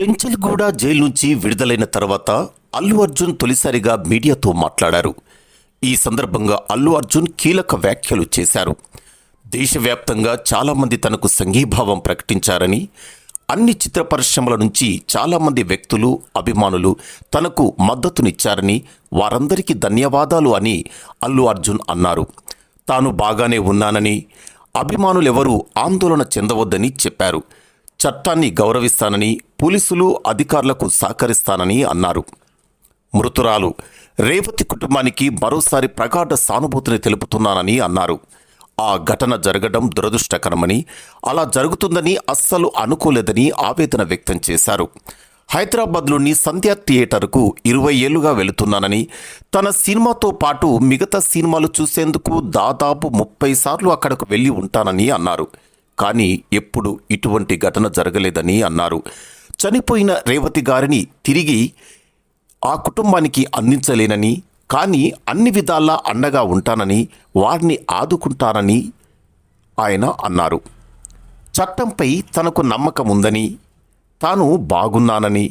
Chanchalguda jail నుంచి విడుదలైన తర్వాత అల్లు అర్జున్ తొలిసారిగా మీడియాతో మాట్లాడారు. ఈ సందర్భంగా అల్లు అర్జున్ కీలక వ్యాఖ్యలు చేశారు. దేశవ్యాప్తంగా చాలామంది తనకు సంఘీభావం ప్రకటించారని, అన్ని చిత్ర పరిశ్రమల నుంచి చాలామంది వ్యక్తులు, అభిమానులు తనకు మద్దతునిచ్చారని, వారందరికీ ధన్యవాదాలు అని అల్లు అర్జున్ అన్నారు. తాను బాగానే ఉన్నానని, అభిమానులెవరూ ఆందోళన చెందవద్దని చెప్పారు. చట్టాన్ని గౌరవిస్తానని, పోలీసులు అధికారులకు సహకరిస్తానని అన్నారు. మృతురాలు రేవతి కుటుంబానికి మరోసారి ప్రగాఢ సానుభూతిని తెలుపుతున్నానని అన్నారు. ఆ ఘటన జరగడం దురదృష్టకరమని, అలా జరుగుతుందని అస్సలు అనుకోలేదని ఆవేదన వ్యక్తం చేశారు. హైదరాబాద్లోని సంధ్యా థియేటర్కు 20 ఏళ్లుగా వెళుతున్నానని, తన సినిమాతో పాటు మిగతా సినిమాలు చూసేందుకు దాదాపు 30 సార్లు అక్కడకు వెళ్ళి ఉంటానని అన్నారు. కానీ ఎప్పుడు ఇటువంటి ఘటన జరగలేదని అన్నారు. చనిపోయిన రేవతి గారిని తిరిగి ఆ కుటుంబానికి అందించలేనని, కానీ అన్ని విధాలా అండగా ఉంటానని, వారిని ఆదుకుంటానని ఆయన అన్నారు. చట్టంపై తనకు నమ్మకం ఉందని, తాను బాగున్నానని,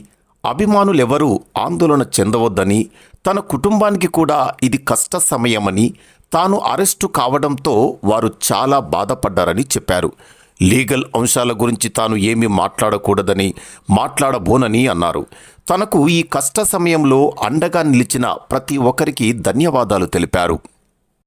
అభిమానులెవరూ ఆందోళన చెందవద్దని, తన కుటుంబానికి కూడా ఇది కష్ట సమయమని, తాను అరెస్టు కావడంతో వారు చాలా బాధపడ్డారని చెప్పారు. లీగల్ అంశాల గురించి తాను ఏమీ మాట్లాడకూడదని, మాట్లాడబోనని అన్నారు. తనకు ఈ కష్ట సమయంలో అండగా నిలిచిన ప్రతి ఒక్కరికి ధన్యవాదాలు తెలిపారు.